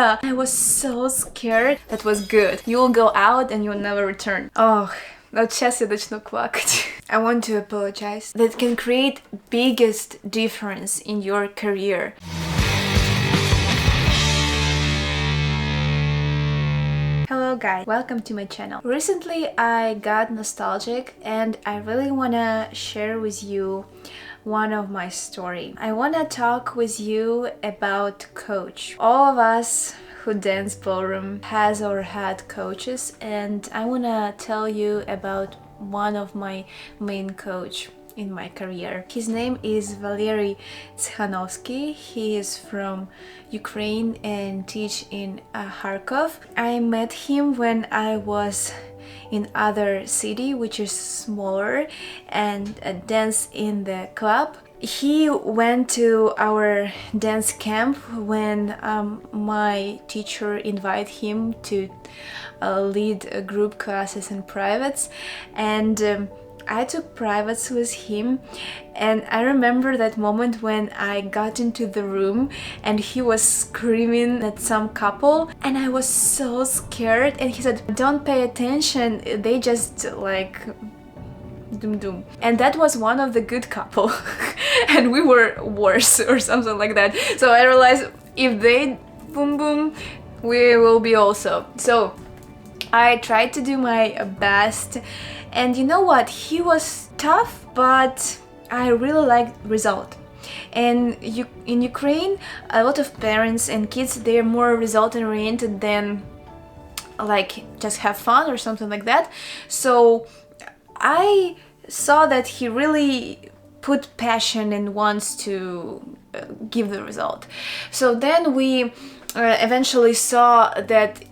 mia! I was so scared. That was good. You'll go out and you'll never return. Oh, вот сейчас я начну плакать. I want to apologize. That can create biggest difference in your career. Hello guys, welcome to my channel. Recently I got nostalgic and I really wanna share with you one of my story. I wanna talk with you about coach. All of us who dance ballroom has or had coaches, and I wanna tell you about one of my main coach in my career. His name is Valery Cichanowski. He is from Ukraine and teach in Kharkov. I met him when I was in other city, which is smaller, and dance in the club. He went to our dance camp when my teacher invited him to lead group classes and privates, and I took privates with him, and I remember that moment when I got into the room and he was screaming at some couple, and I was so scared, and he said, "Don't pay attention, they just like doom." And that was one of the good couple and we were worse or something like that. So I realized if they boom boom, we will be also. So I tried to do my best, and you know what, he was tough, but I really liked result. And in Ukraine, a lot of parents and kids, they're more result oriented than like just have fun or something like that. So I saw that he really put passion and wants to give the result. So then we eventually saw that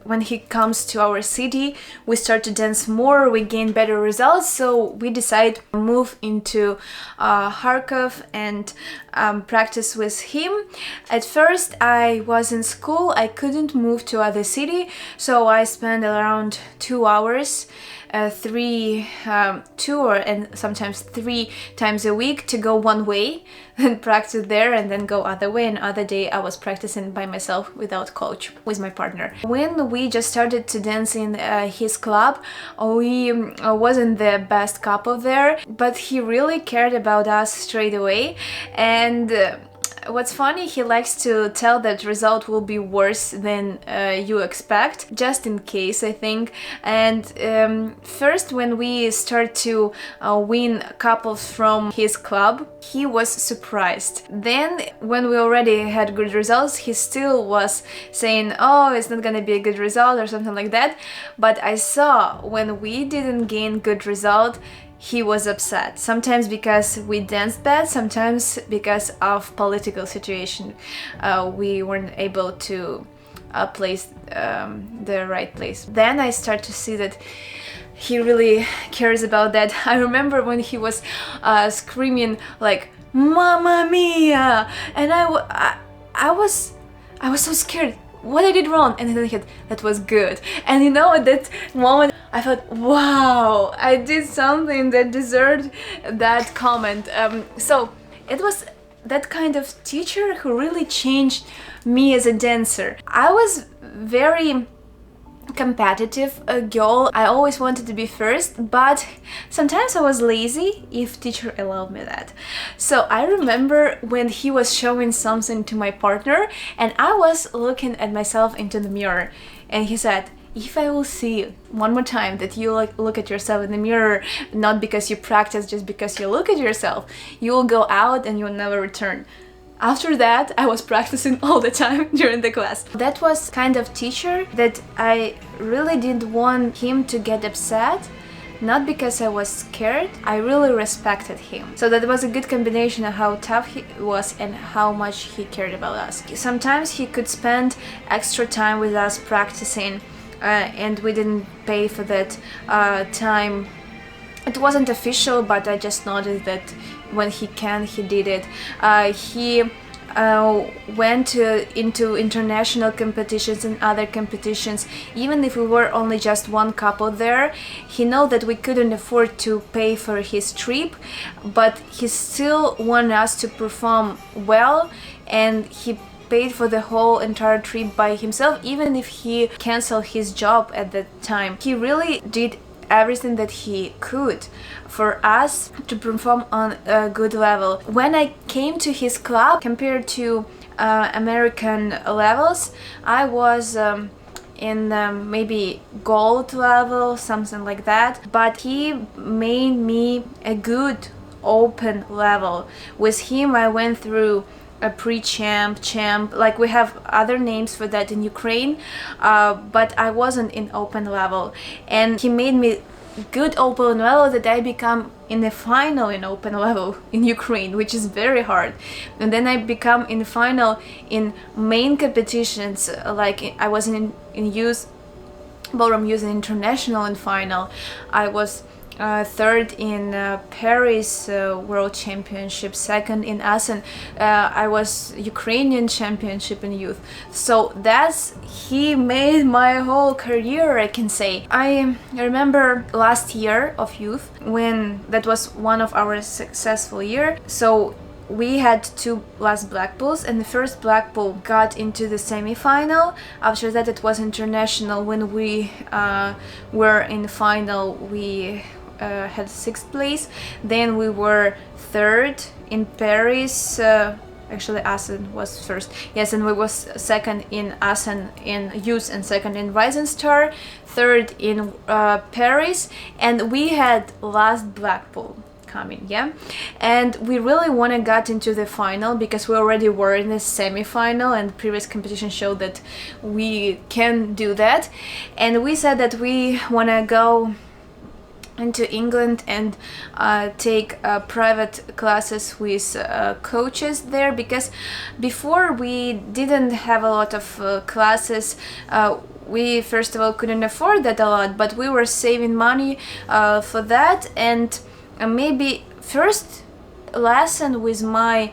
when he comes to our city, we start to dance more, we gain better results, so we decide to move into Kharkov and practice with him. At first I was in school, I couldn't move to other city, so I spent around 2 hours, 2 or and sometimes 3 times a week to go one way and practice there, and then go other way, and other day I was practicing by myself without coach, with my partner. When we just started to dance in his club, we wasn't the best couple there, but he really cared about us straight away. And what's funny, he likes to tell that result will be worse than you expect, just in case, I think. And first, when we start to win couples from his club, he was surprised. Then, when we already had good results, he still was saying, "Oh, it's not gonna be a good result," or something like that. But I saw when we didn't gain good result, he was upset. Sometimes because we danced bad, sometimes because of political situation. We weren't able to place the right place. Then I start to see that he really cares about that. I remember when he was screaming like "Mamma mia!" and I was so scared. What I did wrong? And then I had, that was good. And you know, at that moment I thought, wow, I did something that deserved that comment. So it was that kind of teacher who really changed me as a dancer. I was very competitive girl. I always wanted to be first, but sometimes I was lazy if teacher allowed me that. So I remember when he was showing something to my partner, and I was looking at myself into the mirror, and he said, "If I will see one more time that you look at yourself in the mirror, not because you practice, just because you look at yourself, you will go out and you'll never return." After that, I was practicing all the time during the class. That was kind of teacher that I really didn't want him to get upset, not because I was scared, I really respected him. So that was a good combination of how tough he was and how much he cared about us. Sometimes he could spend extra time with us practicing, and we didn't pay for that time. It wasn't official, but I just noticed that when he did it. He went into international competitions and other competitions. Even if we were only just one couple there, he know that we couldn't afford to pay for his trip, but he still wanted us to perform well, and he paid for the whole entire trip by himself, even if he canceled his job at that time. He really did everything that he could for us to perform on a good level. When I came to his club, compared to American levels, I was in maybe gold level, something like that, but he made me a good open level. With him I went through a pre-champ, champ, like we have other names for that in Ukraine, but I wasn't in open level, and he made me good open level that I become in the final in open level in Ukraine, which is very hard. And then I become in final in main competitions, like I was in youth ballroom youth international in final. I was third in Paris World Championship, second in Assen. I was Ukrainian championship in youth. So he made my whole career, I can say. I remember last year of youth, when that was one of our successful year. So we had two last black pools, and the first black pool got into the semi-final. After that it was international. When we were in the final, we had 6th place. Then we were third in Paris. Actually Assen was first, yes, and we was second in Assen in youth and second in Rising Star, third in Paris, and we had last black pool coming, yeah, and we really want to get into the final because we already were in the semi-final, and previous competition showed that we can do that, and we said that we want to go into England and take private classes with coaches there, because before we didn't have a lot of classes. We first of all couldn't afford that a lot, but we were saving money for that, and maybe first lesson with my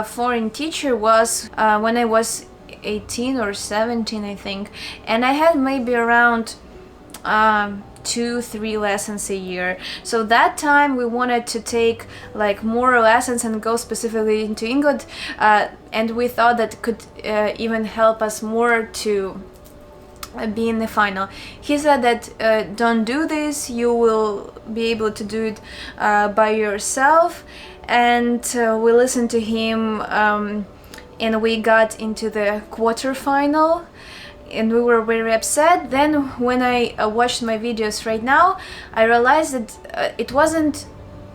foreign teacher was when I was 18 or 17, I think, and I had maybe around 2-3 lessons a year. So that time we wanted to take like more lessons and go specifically into England, and we thought that could even help us more to be in the final. He said that don't do this, you will be able to do it by yourself, and we listened to him, and we got into the quarterfinal, and we were very upset. Then when I watched my videos right now, I realized that it wasn't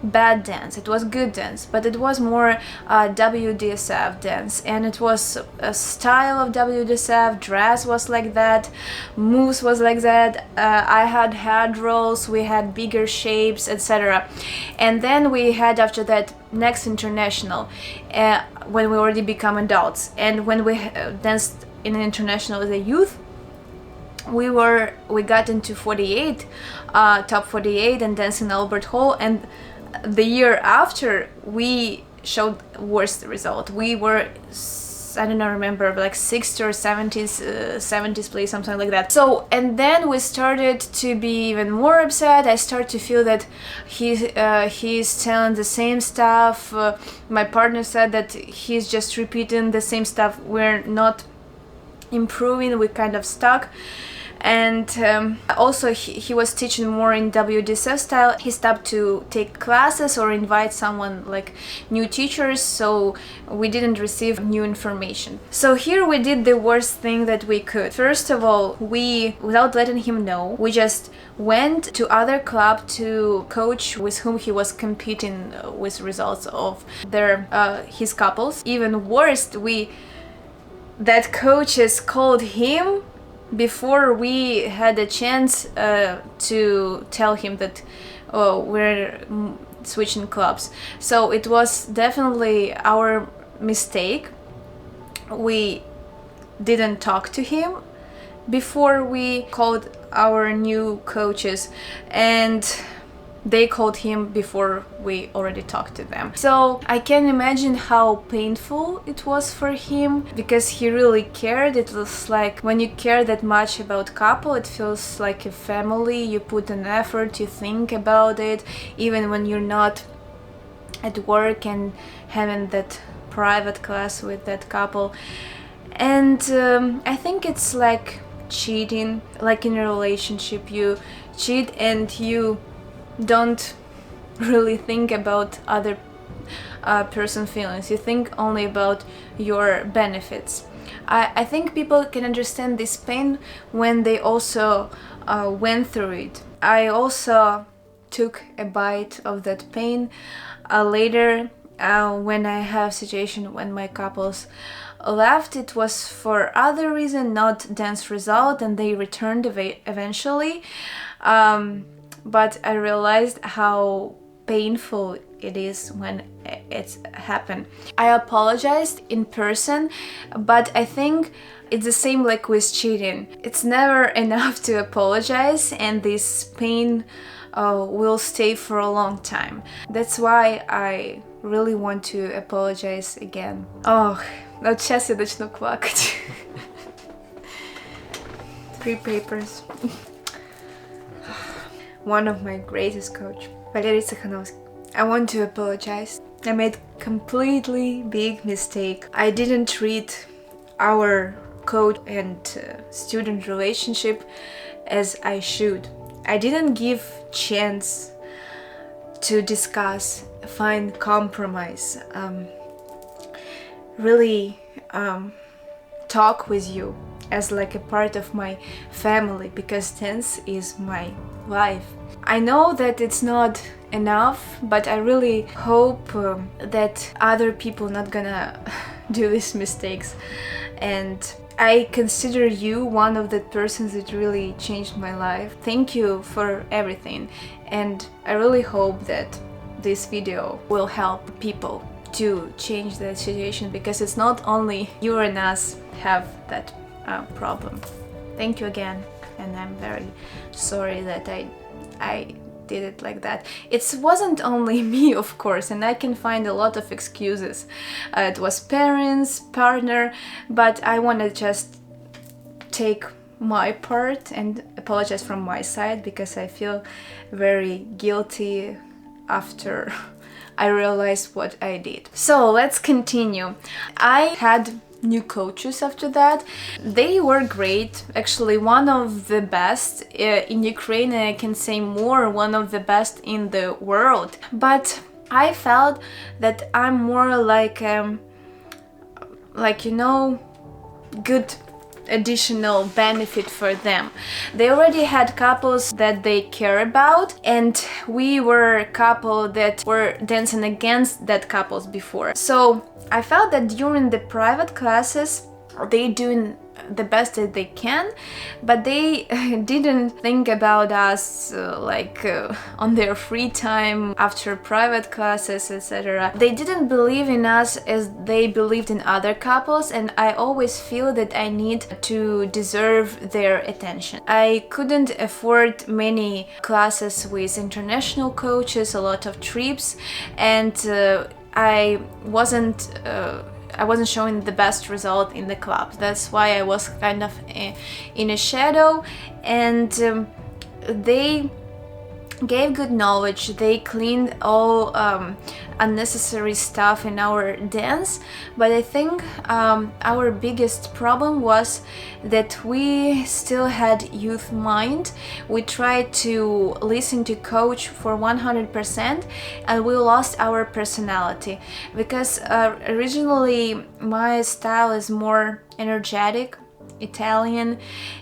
bad dance, it was good dance, but it was more WDSF dance, and it was a style of WDSF. Dress was like that, moves was like that, I had head rolls, we had bigger shapes, etc. And then we had after that next international, when we already become adults, and when we danced in an international as a youth, we got into 48, top 48, and danced in Albert Hall. And the year after we showed worst result. We were, I don't know, remember, like 60s or 70s place, something like that. So, and then we started to be even more upset. I started to feel that he's telling the same stuff. My partner said that he's just repeating the same stuff. We're not improving, we kind of stuck. And also he was teaching more in WDSF style. He stopped to take classes or invite someone like new teachers, so we didn't receive new information. So here we did the worst thing that we could. First of all, we, without letting him know, we just went to other club to coach with whom he was competing with results of his couples. Even worse, that coaches called him before we had a chance to tell him that we're switching clubs. So it was definitely our mistake. We didn't talk to him before we called our new coaches, and they called him before we already talked to them. So I can imagine how painful it was for him, because he really cared. It was like when you care that much about couple, it feels like a family. You put an effort, you think about it, even when you're not at work and having that private class with that couple. And I think it's like cheating, like in a relationship you cheat and you don't really think about other person feelings, you think only about your benefits. I think people can understand this pain when they also went through it. I also took a bite of that pain later when I have situation when my couples left. It was for other reason, not dance result, and they returned eventually. But I realized how painful it is when it's happened. I apologized in person, but I think it's the same like with cheating. It's never enough to apologize, and this pain will stay for a long time. That's why I really want to apologize again. Oh, вот сейчас я начну плакать. 3 papers. One of my greatest coach, Valery Cichanowski. I want to apologize. I made completely big mistake. I didn't treat our coach and student relationship as I should. I didn't give chance to discuss, find compromise, really talk with you as like a part of my family, because dance is my life. I know that it's not enough, but I really hope that other people not gonna do these mistakes. And I consider you one of the persons that really changed my life. Thank you for everything, and I really hope that this video will help people to change the situation, because it's not only you and us have that problem. Thank you again, and I'm very sorry that I did it like that. It wasn't only me, of course, and I can find a lot of excuses. It was parents, partner, but I want to just take my part and apologize from my side, because I feel very guilty after I realized what I did. So let's continue. I had new coaches after that. They were great, actually one of the best in Ukraine, and I can say more, one of the best in the world. But I felt that I'm more like you know, good additional benefit for them. They already had couples that they care about, and we were a couple that were dancing against that couples before. So I felt that during the private classes they doing the best that they can, but they didn't think about us on their free time after private classes, etc. They didn't believe in us as they believed in other couples, and I always feel that I need to deserve their attention. I couldn't afford many classes with international coaches, a lot of trips, and I wasn't showing the best result in the club. That's why I was kind of in a shadow, and they gave good knowledge. They cleaned all unnecessary stuff in our dance, but I think our biggest problem was that we still had youth mind. We tried to listen to coach for 100%, and we lost our personality, because originally my style is more energetic, Italian,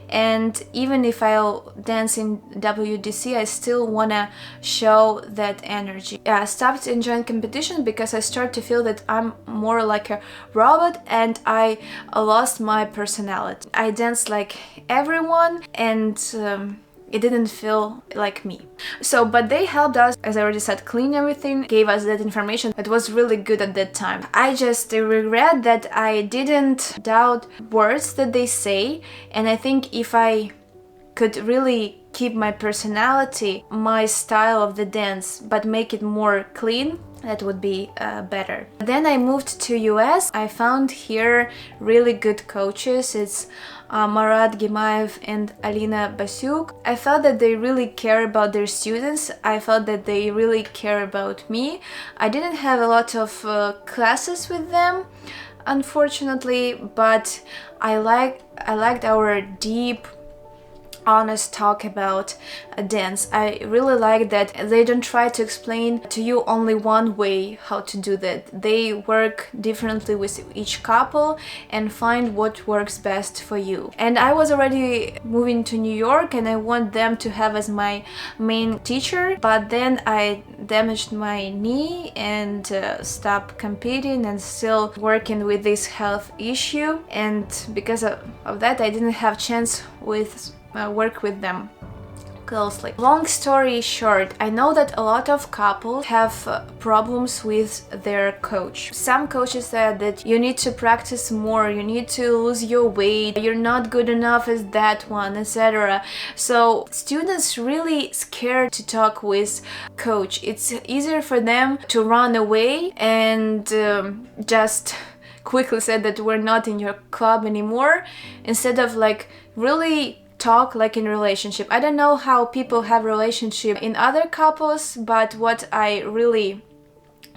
and even if I'll dance in WDC, I still wanna show that energy. I stopped enjoying competition because I start to feel that I'm more like a robot, and I lost my personality. I danced like everyone, and it didn't feel like me. So, but they helped us, as I already said, clean everything, gave us that information that was really good at that time. I just regret that I didn't doubt words that they say, and I think if I could really keep my personality, my style of the dance, but make it more clean, that would be better. Then I moved to US. I found here really good coaches. It's Marat Gemaev and Alina Basyuk. I felt that they really care about their students. I felt that they really care about me. I didn't have a lot of classes with them, unfortunately, but I liked our deep, honest talk about dance. I really like that they don't try to explain to you only one way how to do that. They work differently with each couple and find what works best for you. And I was already moving to New York and I want them to have as my main teacher, but then I damaged my knee and stopped competing and still working with this health issue, and because of that I didn't have chance with work with them closely. Long story short, I know that a lot of couples have problems with their coach. Some coaches said that you need to practice more, you need to lose your weight, you're not good enough as that one, etc. So students really scared to talk with coach. It's easier for them to run away and just quickly say that we're not in your club anymore, instead of like really talk like in relationship. I don't know how people have relationship in other couples, but what I really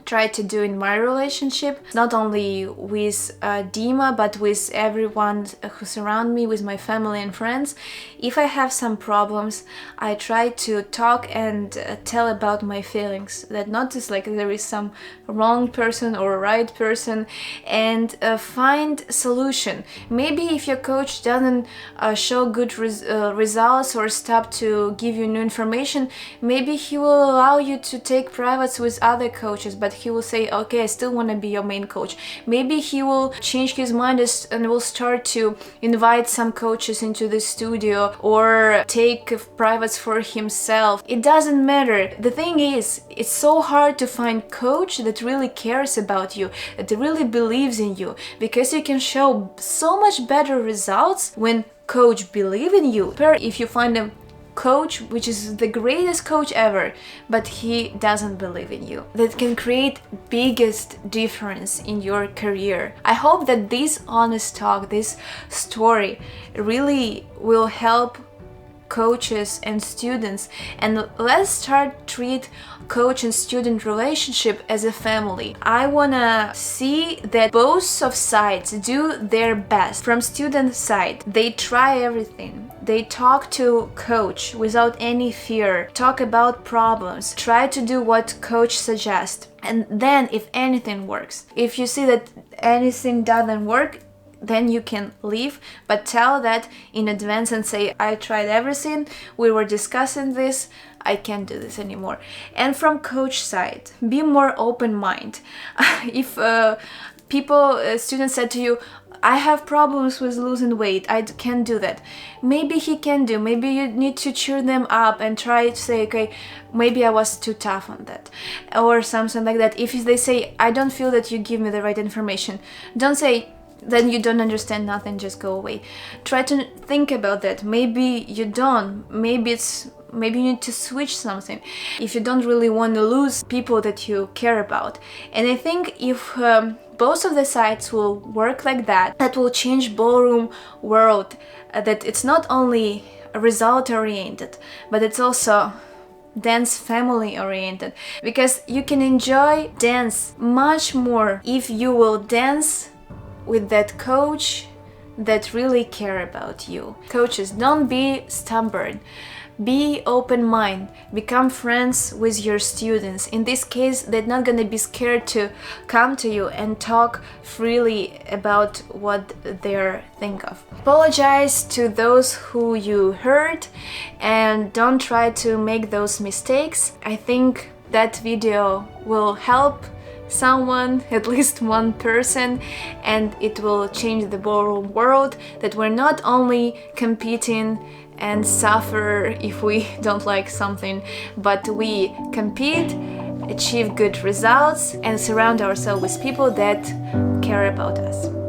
try to do in my relationship, not only with Dima, but with everyone who surround me, with my family and friends, if I have some problems, I try to talk and tell about my feelings. That not just like there is some wrong person or right person, and find solution. Maybe if your coach doesn't show good results or stop to give you new information, maybe he will allow you to take privates with other coaches, but he will say, okay, I still want to be your main coach. Maybe he will change his mind and will start to invite some coaches into the studio or take privates for himself. It doesn't matter. The thing is, it's so hard to find coach that really cares about you, that really believes in you, because you can show so much better results when coach believe in you. If you find a coach which is the greatest coach ever, but he doesn't believe in you, that can create biggest difference in your career. I hope that this honest talk, this story really will help coaches and students, and let's start treat coach and student relationship as a family. I wanna see that both of sides do their best. From student side, they try everything. They talk to coach without any fear, talk about problems, try to do what coach suggests. And then if anything works, if you see that anything doesn't work, then you can leave, but tell that in advance and say, I tried everything, we were discussing this, I can't do this anymore. And from coach side, be more open mind. If students said to you, I have problems with losing weight, I can't do that. Maybe he can do, maybe you need to cheer them up and try to say, okay, maybe I was too tough on that, or something like that. If they say, I don't feel that you give me the right information, don't say, then you don't understand nothing, just go away. Try to think about that. Maybe you don't, maybe you need to switch something if you don't really want to lose people that you care about. And I think if both of the sides will work like that, that will change ballroom world, that it's not only result oriented, but it's also dance family oriented, because you can enjoy dance much more if you will dance with that coach that really care about you. Coaches, don't be stubborn. Be open-minded, become friends with your students. In this case, they're not gonna be scared to come to you and talk freely about what they think of. Apologize to those who you hurt and don't try to make those mistakes. I think that video will help someone, at least one person, and it will change the ballroom world, that we're not only competing and suffer if we don't like something, but we compete, achieve good results, and surround ourselves with people that care about us.